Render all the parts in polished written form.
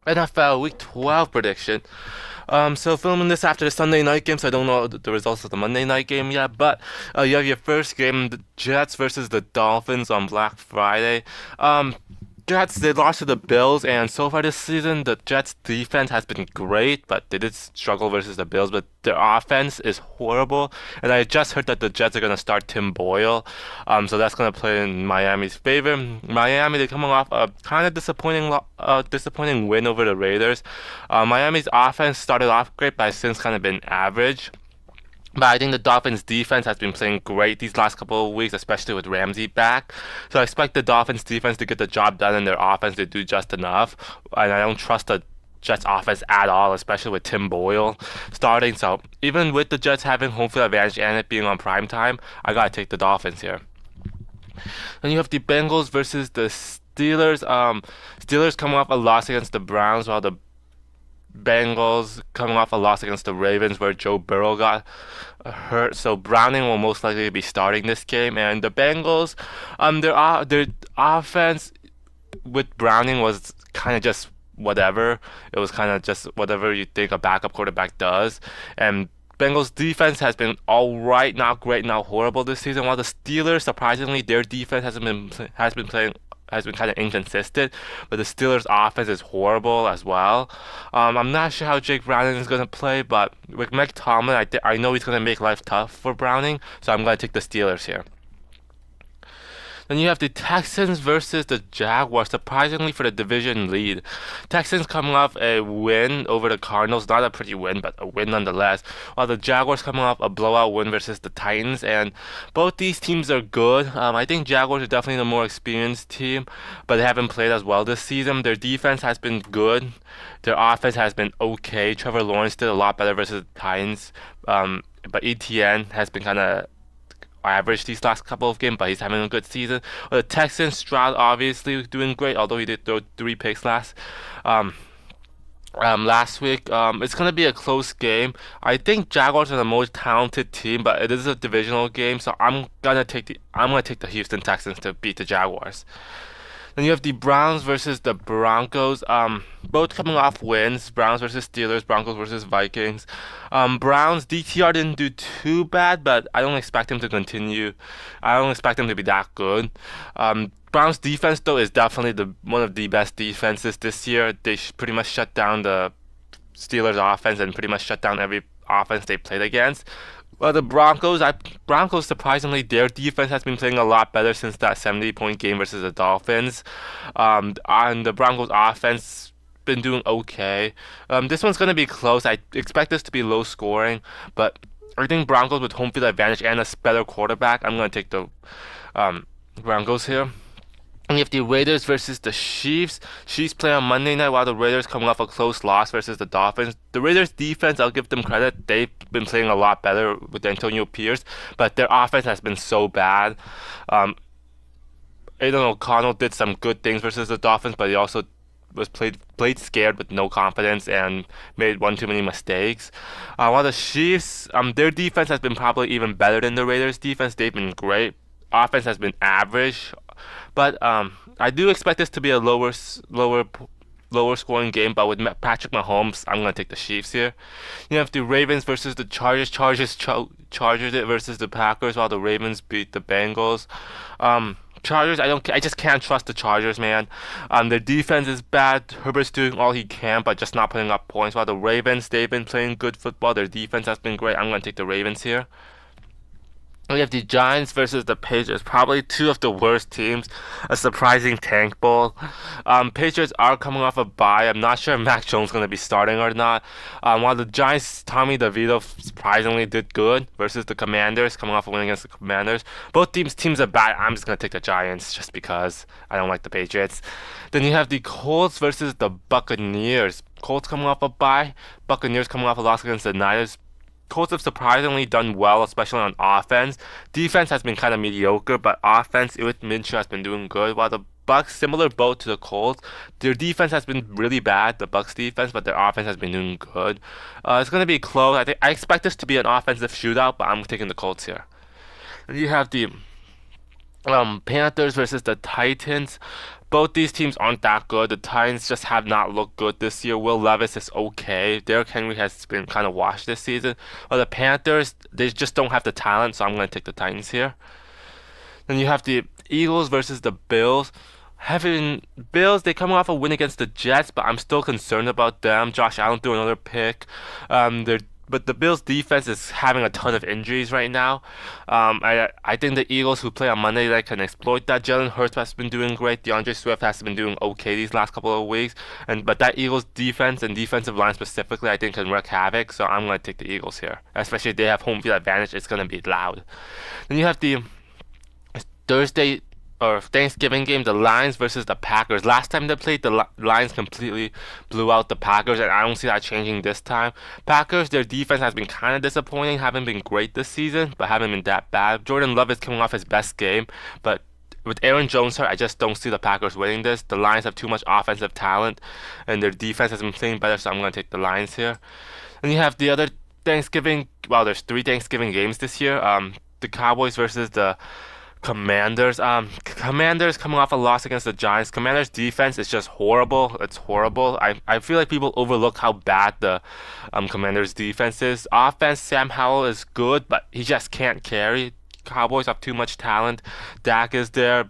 NFL Week 12 prediction. So filming this after the Sunday night game, so I don't know the results of the Monday night game yet. But you have your first game, the Jets versus the Dolphins on Black Friday. Um, Jets, they lost to the Bills, and so far this season, the Jets' defense has been great, but they did struggle versus the Bills. But their offense is horrible, and I just heard that the Jets are gonna start Tim Boyle, so that's gonna play in Miami's favor. Miami, they're coming off a kind of disappointing win over the Raiders. Miami's offense started off great, but has since kind of been average. But I think the Dolphins defense has been playing great these last couple of weeks, especially with Ramsey back. So I expect the Dolphins defense to get the job done and their offense to do just enough. And I don't trust the Jets offense at all, especially with Tim Boyle starting. So even with the Jets having home field advantage and it being on prime time, I gotta take the Dolphins here. Then you have the Bengals versus the Steelers. Steelers coming off a loss against the Browns, while the Bengals coming off a loss against the Ravens where Joe Burrow got hurt. So Browning will most likely be starting this game, and the Bengals, their offense with Browning was kind of just whatever. It was kind of just whatever you think a backup quarterback does, and Bengals defense has been all right, not great, not horrible this season. While the Steelers, surprisingly, their defense has been kind of inconsistent, but the Steelers' offense is horrible as well. I'm not sure how Jake Browning is gonna play, but with Mike Tomlin, I know he's gonna make life tough for Browning, so I'm gonna take the Steelers here. Then you have the Texans versus the Jaguars, surprisingly for the division lead. Texans coming off a win over the Cardinals, not a pretty win, but a win nonetheless. While the Jaguars coming off a blowout win versus the Titans, and both these teams are good. I think Jaguars are definitely the more experienced team, but they haven't played as well this season. Their defense has been good. Their offense has been okay. Trevor Lawrence did a lot better versus the Titans, but ETN has been kind of average these last couple of games, but he's having a good season. The Texans, Stroud obviously doing great, although he did throw 3 picks um, last week. It's gonna be a close game. I think Jaguars are the most talented team, but it is a divisional game, so I'm gonna take the Houston Texans to beat the Jaguars. Then you have the Browns versus the Broncos. Both coming off wins. Browns versus Steelers, Broncos versus Vikings. Browns DTR didn't do too bad, but I don't expect him to continue. I don't expect him to be that good. Browns defense though is definitely the one of the best defenses this year. They pretty much shut down the Steelers offense and pretty much shut down every offense they played against. Well, the Broncos surprisingly their defense has been playing a lot better since that 70-point game versus the Dolphins. And the Broncos offense been doing okay. This one's gonna be close. I expect this to be low scoring, but I think Broncos with home field advantage and a better quarterback, I'm gonna take the Broncos here. And you have the Raiders versus the Chiefs. Chiefs play on Monday night while the Raiders coming off a close loss versus the Dolphins. The Raiders defense, I'll give them credit. They've been playing a lot better with Antonio Pierce, but their offense has been so bad. Um, Aiden O'Connell did some good things versus the Dolphins, but he also was played scared with no confidence and made one too many mistakes. While the Chiefs, their defense has been probably even better than the Raiders' defense. They've been great. Offense has been average, but I do expect this to be a lower scoring game. But with Patrick Mahomes, I'm gonna take the Chiefs here. You have the Ravens versus the Chargers. Chargers it versus the Packers, while the Ravens beat the Bengals. Chargers, I just can't trust the Chargers, man. Their defense is bad. Herbert's doing all he can, but just not putting up points. While the Ravens, they've been playing good football. Their defense has been great. I'm gonna take the Ravens here. We have the Giants versus the Patriots, probably two of the worst teams. A surprising tank bowl. Patriots are coming off a bye. I'm not sure if Mac Jones is going to be starting or not. While the Giants, Tommy DeVito surprisingly did good versus the Commanders, coming off a win against the Commanders. Both teams are bad. I'm just going to take the Giants just because I don't like the Patriots. Then you have the Colts versus the Buccaneers. Colts coming off a bye. Buccaneers coming off a loss against the Niners. Colts have surprisingly done well, especially on offense. Defense has been kind of mediocre, but offense with Minshew has been doing good. While the Bucks, similar boat to the Colts, their defense has been really bad, the Bucks defense, but their offense has been doing good. It's gonna be close. I expect this to be an offensive shootout, but I'm taking the Colts here. And you have the Panthers versus the Titans. Both these teams aren't that good. The Titans just have not looked good this year. Will Levis is okay. Derrick Henry has been kind of washed this season. But the Panthers, they just don't have the talent, so I'm going to take the Titans here. Then you have the Eagles versus the Bills. Having Bills, they come off a win against the Jets, but I'm still concerned about them. Josh Allen threw another pick. They're but the Bills defense is having a ton of injuries right now. I think the Eagles who play on Monday night can exploit that. Jalen Hurts has been doing great. DeAndre Swift has been doing okay these last couple of weeks. But that Eagles defense and defensive line specifically, I think can wreak havoc. So I'm going to take the Eagles here, especially if they have home field advantage. It's going to be loud. Then you have the Thursday or Thanksgiving game, the Lions versus the Packers. Last time they played, the Lions completely blew out the Packers, and I don't see that changing this time. Packers, their defense has been kind of disappointing, haven't been great this season, but haven't been that bad. Jordan Love is coming off his best game, but with Aaron Jones hurt, I just don't see the Packers winning this. The Lions have too much offensive talent, and their defense has been playing better, so I'm going to take the Lions here. And you have the other Thanksgiving, well, there's 3 Thanksgiving games this year. The Cowboys versus the Commanders. Commanders coming off a loss against the Giants. Commanders defense is just horrible. It's horrible. I feel like people overlook how bad the Commanders defense is. Offense, Sam Howell is good, but he just can't carry. Cowboys have too much talent. Dak is there,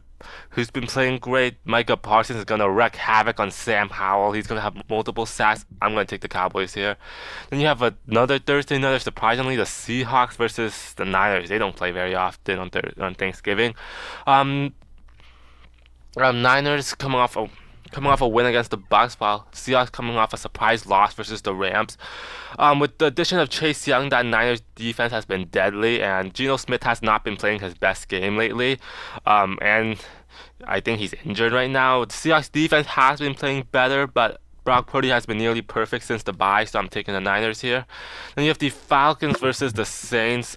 who's been playing great. Micah Parsons is gonna wreak havoc on Sam Howell. He's gonna have multiple sacks. I'm gonna take the Cowboys here. Then you have another Thursday night. Surprisingly, the Seahawks versus the Niners. They don't play very often on Thanksgiving. Um, Niners coming off a win against the Bucks, while Seahawks coming off a surprise loss versus the Rams. With the addition of Chase Young, that Niners defense has been deadly, and Geno Smith has not been playing his best game lately. And I think he's injured right now. The Seahawks defense has been playing better, but Brock Purdy has been nearly perfect since the bye, so I'm taking the Niners here. Then you have the Falcons versus the Saints.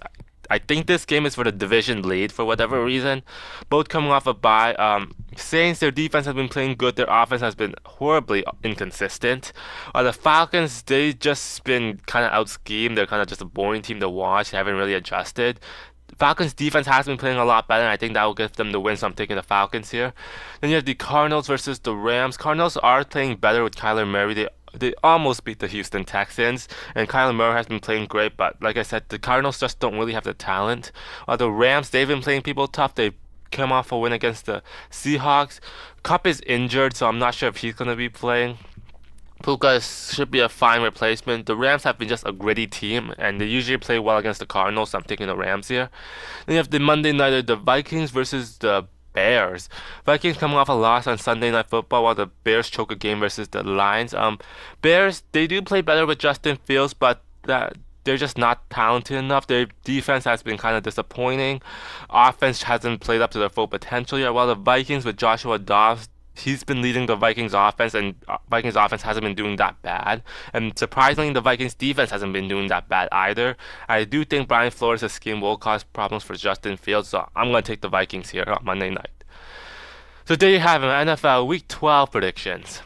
I think this game is for the division lead for whatever reason. Both coming off a bye. Saints, their defense has been playing good. Their offense has been horribly inconsistent. The Falcons, they just been kind of out schemed. They're kind of just a boring team to watch. They haven't really adjusted. Falcons defense has been playing a lot better, and I think that will give them the win, so I'm taking the Falcons here. Then you have the Cardinals versus the Rams. Cardinals are playing better with Kyler Murray. They almost beat the Houston Texans, and Kyler Murray has been playing great, but like I said, the Cardinals just don't really have the talent. The Rams, they've been playing people tough. They came off a win against the Seahawks. Kupp is injured, so I'm not sure if he's going to be playing. Puka should be a fine replacement. The Rams have been just a gritty team, and they usually play well against the Cardinals, so I'm taking the Rams here. Then you have the Monday nighter, the Vikings versus the Bears. Vikings coming off a loss on Sunday Night Football, while the Bears choke a game versus the Lions. Bears, they do play better with Justin Fields, but they're just not talented enough. Their defense has been kind of disappointing. Offense hasn't played up to their full potential yet. While the Vikings with Joshua Dobbs, he's been leading the Vikings offense, and Vikings offense hasn't been doing that bad. And surprisingly, the Vikings defense hasn't been doing that bad either. I do think Brian Flores' scheme will cause problems for Justin Fields, so I'm going to take the Vikings here on Monday night. So there you have it, NFL Week 12 predictions.